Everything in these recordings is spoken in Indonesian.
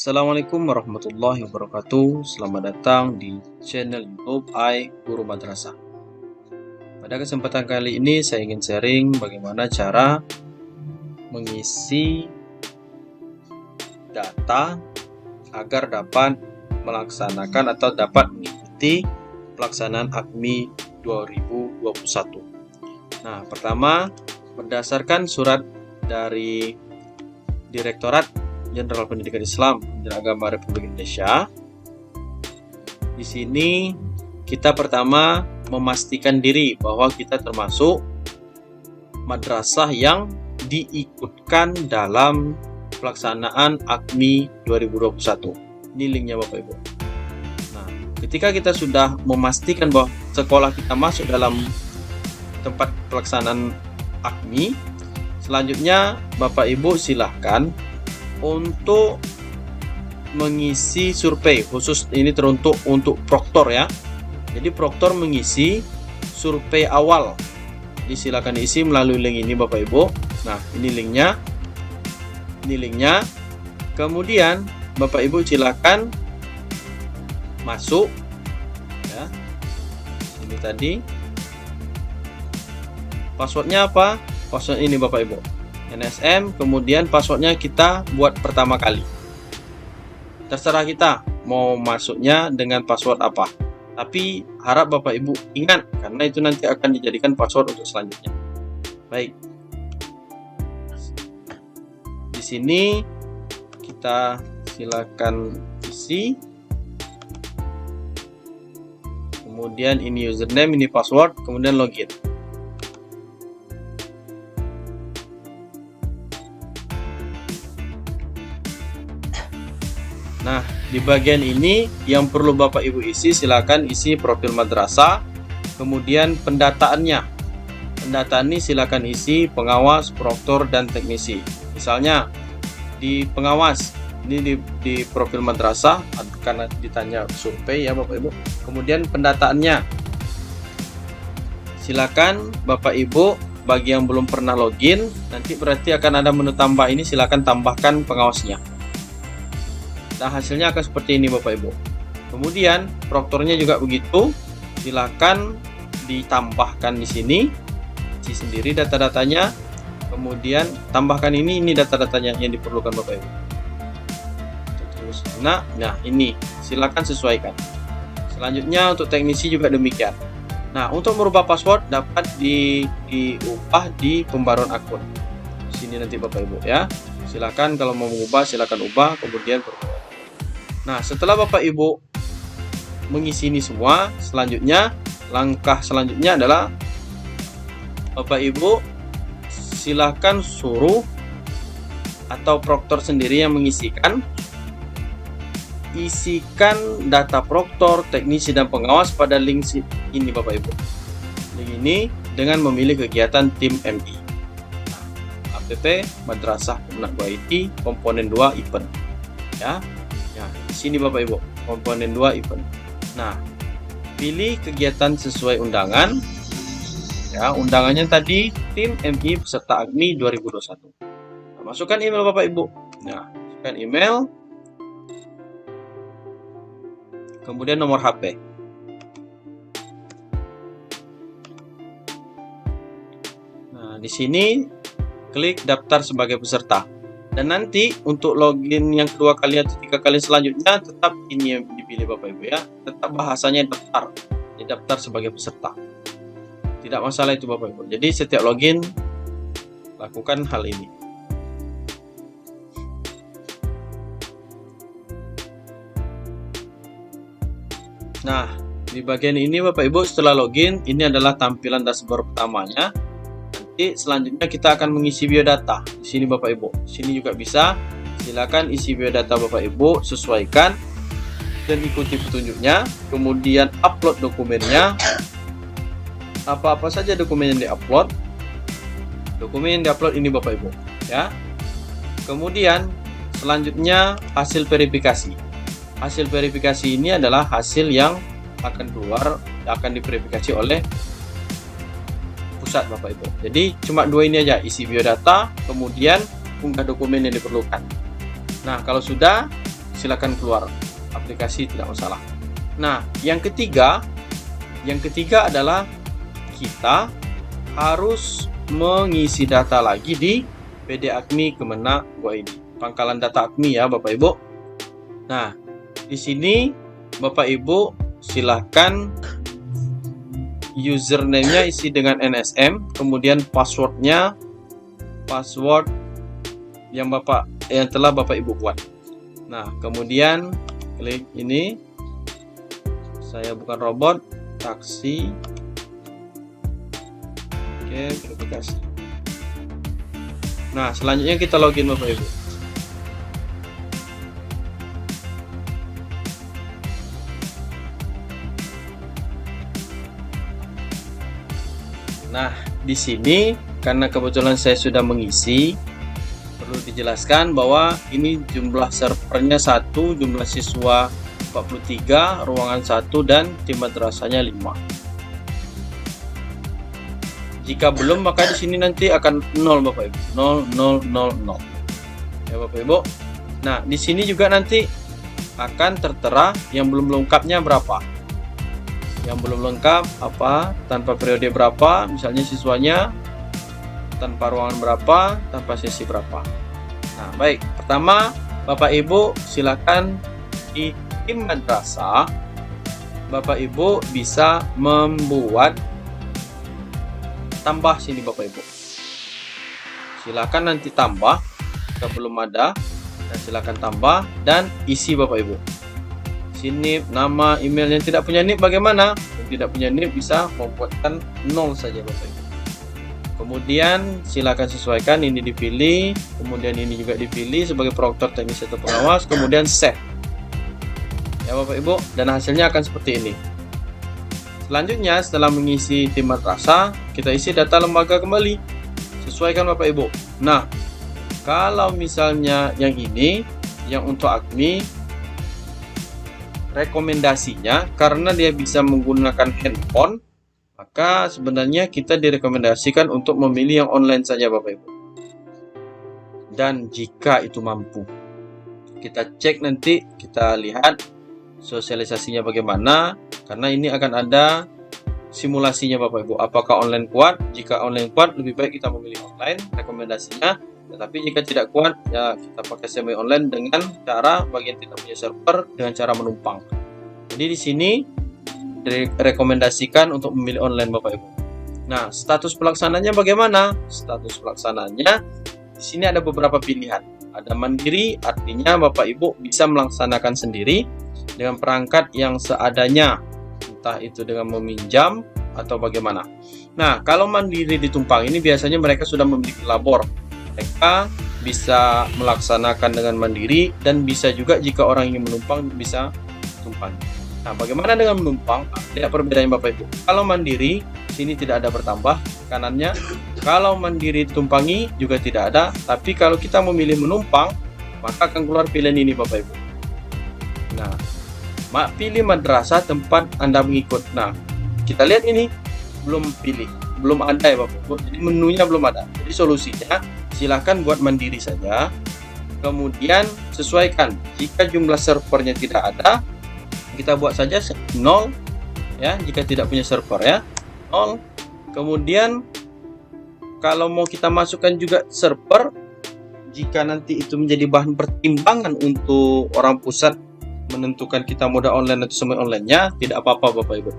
Assalamualaikum warahmatullahi wabarakatuh. Selamat datang di channel YouTube Guru Madrasah. Pada kesempatan kali ini saya ingin sharing bagaimana cara mengisi data agar dapat melaksanakan atau dapat mengikuti pelaksanaan AKMI 2021. Nah, pertama berdasarkan surat dari Direktorat Jenderal Pendidikan Islam dan Agama Republik Indonesia. Di sini kita pertama memastikan diri bahwa kita termasuk madrasah yang diikutkan dalam pelaksanaan AKMI 2021. Ini linknya Bapak Ibu. Nah, ketika kita sudah memastikan bahwa sekolah kita masuk dalam tempat pelaksanaan AKMI, selanjutnya Bapak Ibu silahkan untuk mengisi survei, khusus ini teruntuk untuk proktor ya. Jadi proktor mengisi survei awal. Jadi silakan isi melalui link ini Bapak Ibu. Nah, ini linknya. Ini linknya. Kemudian Bapak Ibu silakan masuk ya. Ini tadi. Passwordnya apa? Password ini Bapak Ibu. NSM, kemudian passwordnya kita buat pertama kali. Terserah kita mau masuknya dengan password apa. Tapi harap Bapak Ibu ingat, karena itu nanti akan dijadikan password untuk selanjutnya. Baik. Di sini kita silakan isi. Kemudian ini username, ini password, kemudian login. Nah, di bagian ini yang perlu Bapak Ibu isi, silakan isi profil madrasah, kemudian pendataannya. Pendataan ini silakan isi pengawas, proktor, dan teknisi. Misalnya di pengawas, ini di profil madrasah, karena ditanya survei ya Bapak Ibu. Kemudian pendataannya, silakan Bapak Ibu bagi yang belum pernah login, nanti berarti akan ada menu tambah ini, silakan tambahkan pengawasnya. Nah, hasilnya akan seperti ini Bapak Ibu. Kemudian proktornya juga begitu. Silakan ditambahkan di sini, isi sendiri data-datanya. Kemudian tambahkan ini data-datanya yang diperlukan Bapak Ibu. Terus, nah ini silakan sesuaikan. Selanjutnya untuk teknisi juga demikian. Nah, untuk merubah password dapat diubah di pembaruan akun. Di sini nanti Bapak Ibu ya. Silakan kalau mau mengubah silakan ubah, kemudian berubah. Nah, setelah Bapak Ibu mengisi ini semua, selanjutnya langkah selanjutnya adalah Bapak Ibu silahkan suruh atau proktor sendiri yang mengisikan, isikan data proktor, teknisi, dan pengawas pada link ini Bapak Ibu. Link ini dengan memilih kegiatan tim MI. APP Madrasah Pemenang IT komponen 2 event ya. Nah, di sini Bapak Ibu, komponen 2 event. Nah, pilih kegiatan sesuai undangan. Ya, undangannya tadi tim MI peserta AKMI 2021. Nah, masukkan email Bapak Ibu. Nah, masukkan email. Kemudian nomor HP. Nah, di sini klik daftar sebagai peserta. Dan nanti untuk login yang kedua kali atau 3 kali selanjutnya tetap ini yang dipilih Bapak Ibu ya. Tetap bahasanya daftar. Daftar sebagai peserta. Tidak masalah itu Bapak Ibu. Jadi setiap login lakukan hal ini. Nah, di bagian ini Bapak Ibu setelah login, ini adalah tampilan dashboard pertamanya. Selanjutnya kita akan mengisi biodata. Di sini Bapak Ibu. Di sini juga bisa. Silakan isi biodata Bapak Ibu, sesuaikan dan ikuti petunjuknya. Kemudian upload dokumennya. Apa-apa saja dokumen yang diupload. Dokumen yang diupload ini Bapak Ibu, ya. Kemudian selanjutnya hasil verifikasi. Hasil verifikasi ini adalah hasil yang akan keluar, akan diverifikasi oleh pusat Bapak Ibu. Jadi cuma dua ini aja, isi biodata, kemudian unggah dokumen yang diperlukan. Nah, kalau sudah, silakan keluar aplikasi, tidak masalah. Nah, yang ketiga adalah kita harus mengisi data lagi di PD-Akmi Kemenak.go.id, pangkalan data Akmi ya Bapak Ibu. Nah, di sini Bapak Ibu silahkan username-nya isi dengan NSM, kemudian password-nya password yang telah Bapak Ibu buat. Nah, kemudian klik ini, saya bukan robot, taksi. Oke, verifikasi. Nah, selanjutnya kita login Bapak Ibu. Nah, di sini karena kebetulan saya sudah mengisi, perlu dijelaskan bahwa ini jumlah servernya 1, jumlah siswa 43, ruangan 1, dan tim madrasahnya 5. Jika belum, maka di sini nanti akan 0 Bapak Ibu, 0000 ya Bapak Ibu. Nah, di sini juga nanti akan tertera yang belum lengkapnya berapa. Yang belum lengkap apa, tanpa periode berapa, misalnya siswanya, tanpa ruangan berapa, tanpa sesi berapa. Nah, baik, pertama Bapak Ibu silakan di tim madrasah, Bapak Ibu bisa membuat tambah sini Bapak Ibu. Silakan nanti tambah jika belum ada, dan silakan tambah dan isi Bapak Ibu. NIP, nama, email. Yang tidak punya NIP bagaimana? Yang tidak punya NIP bisa membuatkan 0 saja Bapak Ibu. Kemudian silakan sesuaikan, ini dipilih, kemudian ini juga dipilih sebagai prorektor teknis atau pengawas, kemudian save ya Bapak Ibu, dan hasilnya akan seperti ini. Selanjutnya setelah mengisi tim madrasah, kita isi data lembaga kembali, sesuaikan Bapak Ibu. Nah, kalau misalnya yang ini, yang untuk Akmi, rekomendasinya karena dia bisa menggunakan handphone, maka sebenarnya kita direkomendasikan untuk memilih yang online saja Bapak Ibu. Dan jika itu mampu, kita cek nanti, kita lihat sosialisasinya bagaimana, karena ini akan ada simulasinya Bapak Ibu. Apakah online kuat? Jika online kuat, lebih baik kita memilih online rekomendasinya. Tetapi jika tidak kuat, ya kita pakai semi online dengan cara bagian tidak punya server, dengan cara menumpang. Jadi di sini direkomendasikan untuk memilih online Bapak Ibu. Nah, status pelaksananya bagaimana? Status pelaksananya di sini ada beberapa pilihan. Ada mandiri, artinya Bapak Ibu bisa melaksanakan sendiri dengan perangkat yang seadanya, entah itu dengan meminjam atau bagaimana. Nah, kalau mandiri ditumpang ini biasanya mereka sudah memiliki labor. Mereka bisa melaksanakan dengan mandiri, dan bisa juga jika orang ingin menumpang bisa tumpang. Nah, bagaimana dengan menumpang? Lihat perbedaannya Bapak Ibu. Kalau mandiri, sini tidak ada bertambah kanannya. Kalau mandiri tumpangi juga tidak ada. Tapi kalau kita memilih menumpang, maka akan keluar pilihan ini Bapak Ibu. Nah, pilih madrasah tempat Anda mengikut. Nah, kita lihat ini belum pilih, belum ada ya Bapak Ibu. Jadi menunya belum ada. Jadi solusinya silahkan buat mandiri saja. Kemudian sesuaikan. Jika jumlah servernya tidak ada, kita buat saja 0 ya. Jika tidak punya server ya 0. Kemudian kalau mau kita masukkan juga server, jika nanti itu menjadi bahan pertimbangan untuk orang pusat menentukan kita moda online atau semi online-nya, tidak apa-apa Bapak Ibu.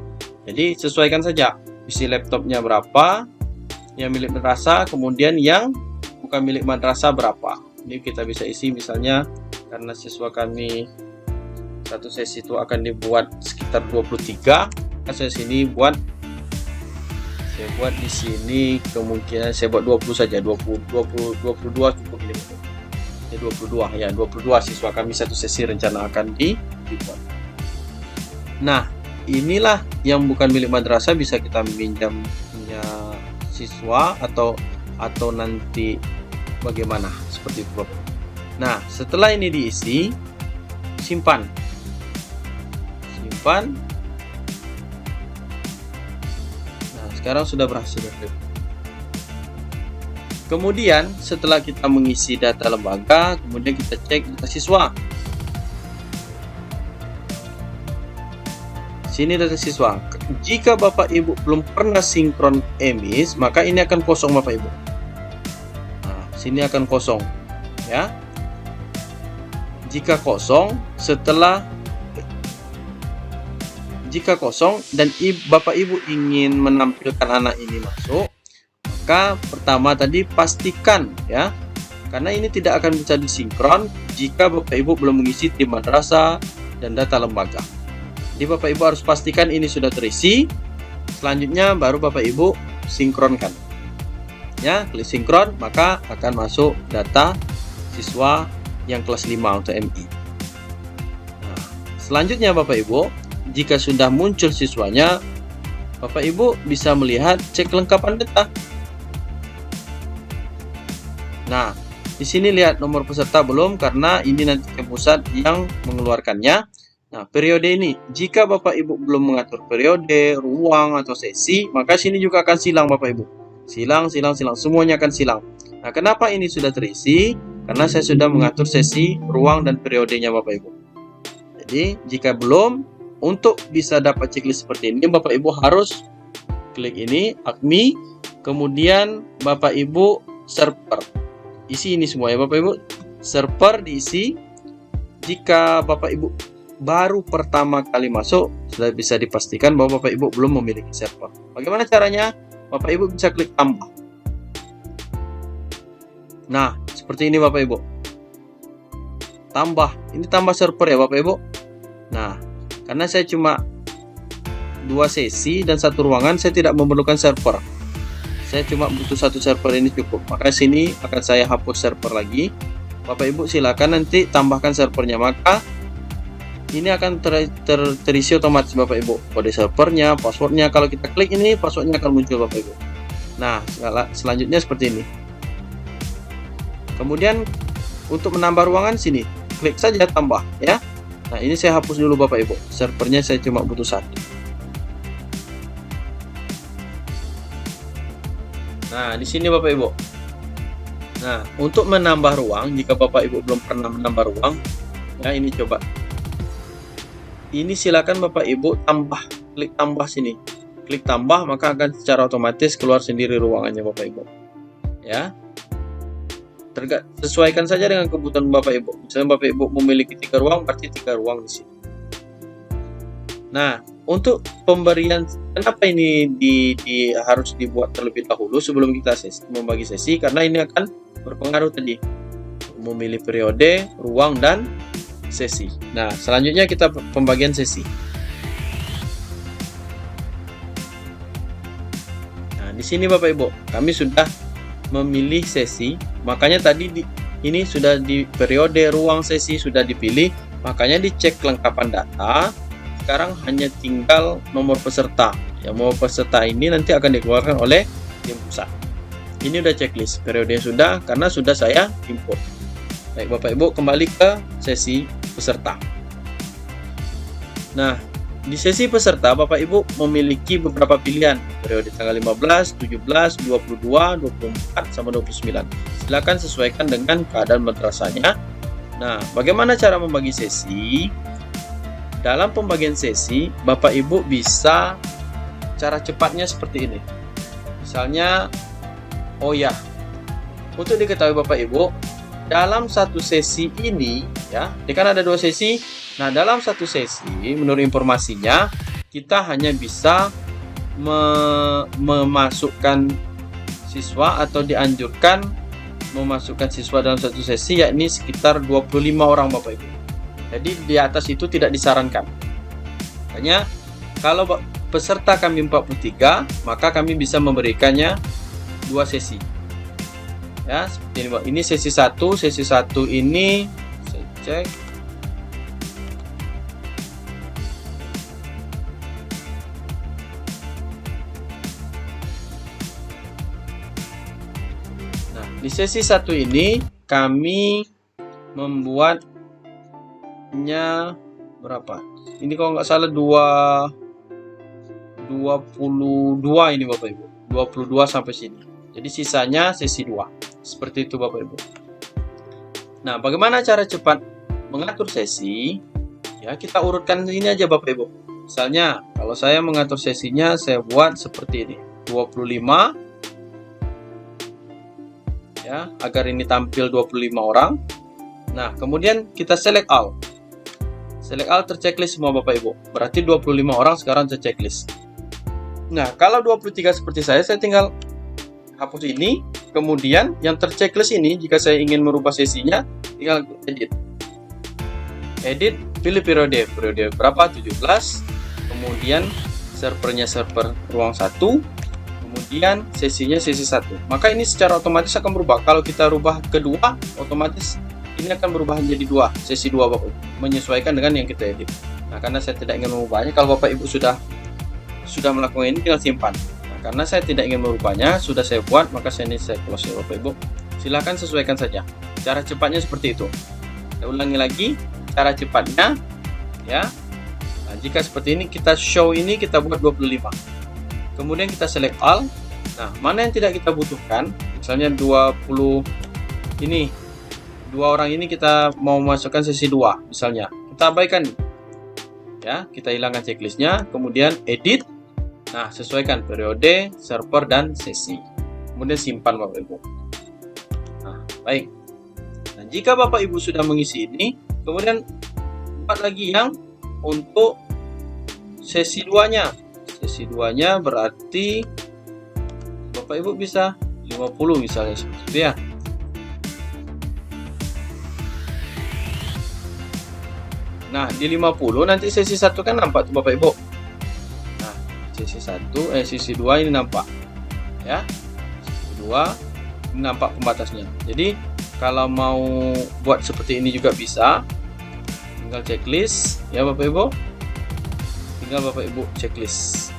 Jadi sesuaikan saja isi laptopnya berapa, yang milik madrasah, kemudian yang bukan milik madrasah berapa. Ini kita bisa isi misalnya, karena siswa kami satu sesi itu akan dibuat sekitar 23, saya sini buat di sini kemungkinan saya buat 20 saja, 22 cukup ini. Ya 22 siswa kami satu sesi rencana akan dibuat. Nah, inilah yang bukan milik madrasah bisa kita minjam punya siswa atau nanti bagaimana seperti itu Bapak. Nah, setelah ini diisi, simpan. Nah, sekarang sudah berhasil. Kemudian setelah kita mengisi data lembaga, kemudian kita cek data siswa. Sini data siswa. Jika Bapak Ibu belum pernah sinkron emis, maka ini akan kosong Bapak Ibu. Nah, sini akan kosong, ya. Jika kosong dan Bapak Ibu ingin menampilkan anak ini masuk, maka pertama tadi pastikan, ya, karena ini tidak akan bisa disinkron jika Bapak Ibu belum mengisi tim madrasah dan data lembaga. Jadi Bapak Ibu harus pastikan ini sudah terisi. Selanjutnya baru Bapak Ibu sinkronkan. Ya, klik sinkron, maka akan masuk data siswa yang kelas 5 untuk MI. Nah, selanjutnya Bapak Ibu, jika sudah muncul siswanya, Bapak Ibu bisa melihat cek kelengkapan data. Nah, di sini lihat nomor peserta belum, karena ini nanti ke pusat yang mengeluarkannya. Nah, periode ini, jika Bapak Ibu belum mengatur periode, ruang, atau sesi, maka sini juga akan silang Bapak Ibu. Silang, semuanya akan silang. Nah, kenapa ini sudah terisi? Karena saya sudah mengatur sesi, ruang, dan periodenya Bapak Ibu. Jadi, jika belum, untuk bisa dapat checklist seperti ini, Bapak Ibu harus klik ini, AKMI, kemudian Bapak Ibu server. Isi ini semua ya Bapak Ibu. Server diisi. Jika Bapak Ibu baru pertama kali masuk, sudah bisa dipastikan bahwa Bapak Ibu belum memiliki server. Bagaimana caranya? Bapak Ibu bisa klik tambah. Nah, seperti ini Bapak Ibu. Tambah. Ini tambah server ya Bapak Ibu. Nah, karena saya cuma 2 sesi dan 1 ruangan, saya tidak memerlukan server. Saya cuma butuh 1 server, ini cukup. Maka sini akan saya hapus server lagi. Bapak Ibu silakan nanti tambahkan servernya, maka ini akan terisi otomatis Bapak Ibu. Kode servernya, passwordnya, kalau kita klik ini passwordnya akan muncul Bapak Ibu. Nah, selanjutnya seperti ini. Kemudian untuk menambah ruangan sini, klik saja tambah ya. Nah, ini saya hapus dulu Bapak Ibu. Servernya saya cuma butuh 1. Nah, di sini Bapak Ibu. Nah, untuk menambah ruang, jika Bapak Ibu belum pernah menambah ruang, ya ini coba. Ini silakan Bapak Ibu tambah, klik tambah sini. Klik tambah, maka akan secara otomatis keluar sendiri ruangannya Bapak Ibu. Ya. Sesuaikan saja dengan kebutuhan Bapak Ibu. Misalnya Bapak Ibu memiliki 3 ruang, berarti 3 ruang di sini. Nah, untuk pemberian, kenapa ini harus dibuat terlebih dahulu sebelum kita membagi sesi? Karena ini akan berpengaruh tadi memilih periode, ruang, dan sesi. Nah, selanjutnya kita pembagian sesi. Nah, di sini Bapak Ibu, kami sudah memilih sesi. Makanya tadi ini sudah di periode, ruang, sesi sudah dipilih. Makanya dicek kelengkapan data. Sekarang hanya tinggal nomor peserta. Yang nomor peserta ini nanti akan dikeluarkan oleh tim pusat. Ini udah checklist, periodenya sudah, karena sudah saya import. Baik Bapak Ibu, kembali ke sesi peserta. Nah, di sesi peserta Bapak Ibu memiliki beberapa pilihan, periode tanggal 15, 17, 22, 24, sama 29. Silakan sesuaikan dengan keadaan madrasahnya. Nah, bagaimana cara membagi sesi? Dalam pembagian sesi, Bapak Ibu bisa cara cepatnya seperti ini. Misalnya, oh ya, untuk diketahui Bapak Ibu, dalam satu sesi ini, ya, ini kan ada 2 sesi. Nah, dalam satu sesi, menurut informasinya, kita hanya bisa memasukkan siswa atau dianjurkan memasukkan siswa dalam satu sesi, yakni sekitar 25 orang Bapak Ibu. Jadi di atas itu tidak disarankan. Makanya kalau peserta kami 43, maka kami bisa memberikannya 2 sesi. Ya, seperti ini. Ini sesi 1, sesi 1 ini saya cek. Nah, di sesi 1 ini kami membuatnya berapa? Ini kalau nggak salah 22 ini Bapak Ibu. 22 sampai sini. Jadi sisanya sesi 2. Seperti itu Bapak Ibu. Nah, bagaimana cara cepat mengatur sesi? Ya, kita urutkan ini aja Bapak Ibu. Misalnya, kalau saya mengatur sesinya, saya buat seperti ini. 25. Ya, agar ini tampil 25 orang. Nah, kemudian kita select all. Select all terchecklist semua Bapak Ibu. Berarti 25 orang sekarang terchecklist. Nah, kalau 23 seperti saya tinggal hapus ini. Kemudian yang terchecklist ini, jika saya ingin merubah sesinya, tinggal edit. Edit, pilih periode. Periode berapa? 17. Kemudian servernya server ruang 1. Kemudian sesinya sesi 1. Maka ini secara otomatis akan berubah. Kalau kita rubah kedua, otomatis ini akan berubah menjadi 2, sesi 2 Bapak Ibu, menyesuaikan dengan yang kita edit. Nah, karena saya tidak ingin mengubahnya, kalau Bapak Ibu sudah melakukan ini, tinggal simpan. Nah, karena saya tidak ingin merubahnya, sudah saya buat, maka saya close ya Bapak Ibu. Silahkan sesuaikan saja. Cara cepatnya seperti itu. Saya ulangi lagi, cara cepatnya ya. Nah, jika seperti ini, kita show ini kita buat 25. Kemudian kita select all. Nah, mana yang tidak kita butuhkan, misalnya 20 ini, 2 orang ini kita mau masukkan sesi 2 misalnya, kita abaikan ya, kita hilangkan checklistnya, kemudian edit. Nah, sesuaikan periode, server, dan sesi, kemudian simpan Bapak Ibu. Nah, baik. Nah, jika Bapak Ibu sudah mengisi ini, kemudian buat lagi yang untuk sesi 2 nya. Sesi 2 nya berarti Bapak Ibu bisa 50 misalnya seperti itu ya. Nah, di 50 nanti sesi 1 kan nampak tuh Bapak Ibu. Nah, sesi 2 ini nampak. Ya. Sesi 2 ini nampak pembatasnya. Jadi, kalau mau buat seperti ini juga bisa. Tinggal checklist ya Bapak Ibu. Tinggal Bapak Ibu checklist.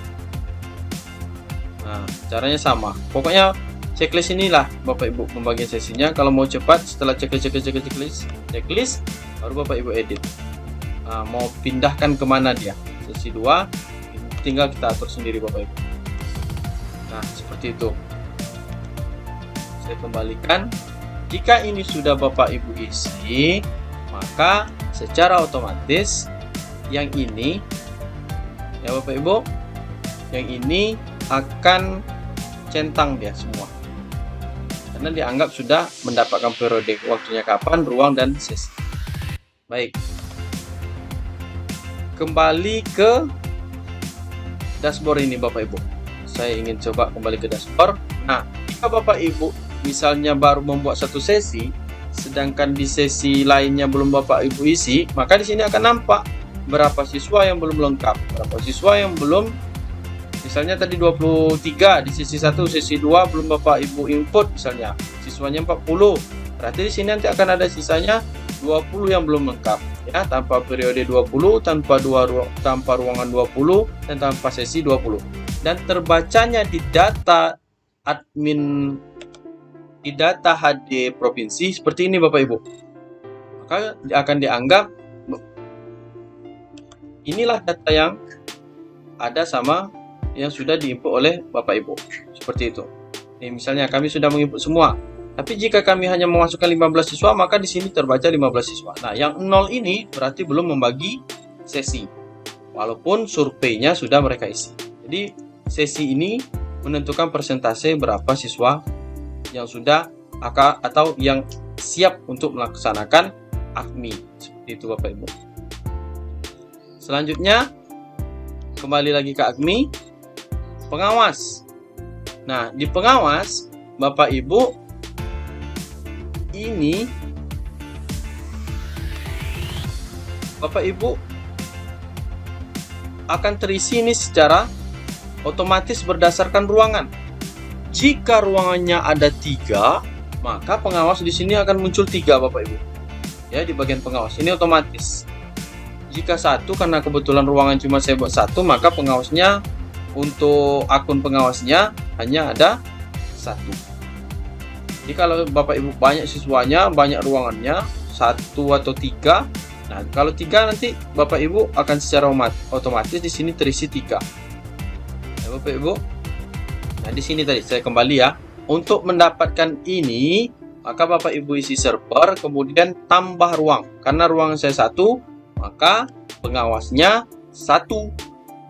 Nah, caranya sama. Pokoknya checklist inilah Bapak Ibu pembagian sesinya. Kalau mau cepat, setelah checklist baru Bapak Ibu edit. Nah, mau pindahkan kemana dia sesi 2, tinggal kita atur sendiri Bapak Ibu. Nah, seperti itu. Saya kembalikan. Jika ini sudah Bapak Ibu isi, maka secara otomatis yang ini ya Bapak Ibu, yang ini akan centang dia semua, karena dianggap sudah mendapatkan periode waktunya kapan, ruang, dan sesi. Baik, kembali ke dashboard ini Bapak Ibu. Saya ingin coba kembali ke dashboard. Nah, jika Bapak Ibu misalnya baru membuat satu sesi, sedangkan di sesi lainnya belum Bapak Ibu isi, maka di sini akan nampak berapa siswa yang belum lengkap, berapa siswa yang belum, misalnya tadi 23 di sesi 1, sesi 2 belum Bapak Ibu input misalnya, siswanya 40. Berarti di sini nanti akan ada sisanya 20 yang belum lengkap ya, tanpa periode 20, tanpa ruangan 20, dan tanpa sesi 20. Dan terbacanya di data admin, di data HD provinsi seperti ini Bapak Ibu. Maka akan dianggap inilah data yang ada sama yang sudah diinput oleh Bapak Ibu. Seperti itu. Ini misalnya kami sudah menginput semua. Tapi jika kami hanya memasukkan 15 siswa, maka di sini terbaca 15 siswa. Nah, yang 0 ini berarti belum membagi sesi. Walaupun surveinya sudah mereka isi. Jadi, sesi ini menentukan persentase berapa siswa yang sudah atau yang siap untuk melaksanakan AKMI. Seperti itu Bapak Ibu. Selanjutnya, kembali lagi ke AKMI. Pengawas. Nah, di pengawas, Bapak Ibu, ini Bapak Ibu akan terisi ini secara otomatis berdasarkan ruangan. Jika ruangannya ada 3, maka pengawas di sini akan muncul 3 Bapak Ibu. Ya, di bagian pengawas ini otomatis. Jika 1, karena kebetulan ruangan cuma saya buat 1, maka pengawasnya untuk akun pengawasnya hanya ada 1. Jadi kalau Bapak Ibu banyak siswanya, banyak ruangannya, 1 atau 3. Nah, kalau 3 nanti Bapak Ibu akan secara otomatis di sini terisi 3. Ya, Bapak Ibu. Nah, di sini tadi saya kembali ya. Untuk mendapatkan ini, maka Bapak Ibu isi server, kemudian tambah ruang. Karena ruangan saya 1, maka pengawasnya 1.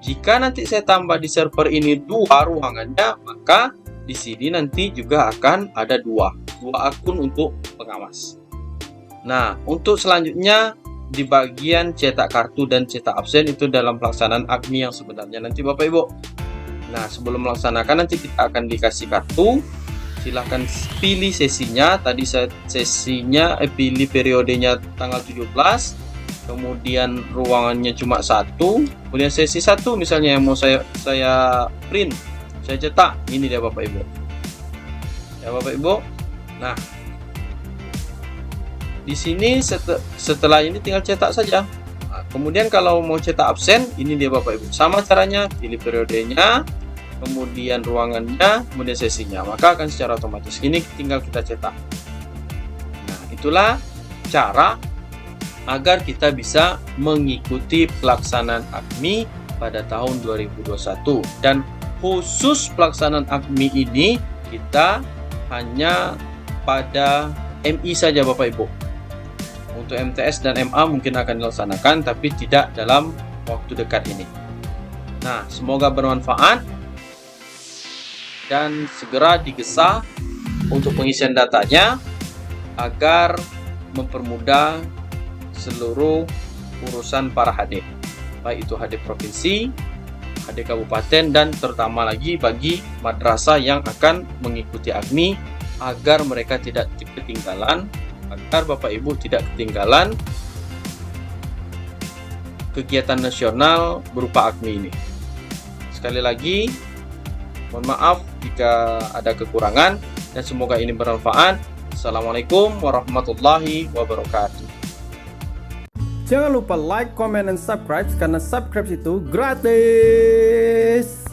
Jika nanti saya tambah di server ini 2 ruangannya, maka di sini nanti juga akan ada 2 akun untuk pengawas. Nah, untuk selanjutnya di bagian cetak kartu dan cetak absen itu dalam pelaksanaan AGMI yang sebenarnya nanti Bapak Ibu. Nah, sebelum melaksanakan nanti kita akan dikasih kartu. Silahkan pilih sesinya. Tadi saya pilih periodenya tanggal 17. Kemudian ruangannya cuma 1, kemudian sesi 1 misalnya yang mau saya print, saya cetak, ini dia Bapak Ibu. Ya Bapak Ibu. Nah, di sini setelah ini tinggal cetak saja. Nah, kemudian kalau mau cetak absen, ini dia Bapak Ibu. Sama caranya, pilih periodenya, kemudian ruangannya, kemudian sesinya, maka akan secara otomatis ini tinggal kita cetak. Nah, itulah cara agar kita bisa mengikuti pelaksanaan AGMI pada tahun 2021. Dan khusus pelaksanaan AGMI ini kita hanya pada MI saja Bapak Ibu. Untuk MTS dan MA mungkin akan dilaksanakan, tapi tidak dalam waktu dekat ini. Nah, semoga bermanfaat dan segera digesah untuk pengisian datanya agar mempermudah seluruh urusan para HD, baik itu HD provinsi, HD kabupaten, dan terutama lagi bagi madrasah yang akan mengikuti AGMI, agar mereka tidak ketinggalan, agar Bapak Ibu tidak ketinggalan kegiatan nasional berupa AGMI ini. Sekali lagi, mohon maaf jika ada kekurangan, dan semoga ini bermanfaat. Assalamualaikum warahmatullahi wabarakatuh. Jangan lupa like, comment, dan subscribe karena subscribe itu gratis.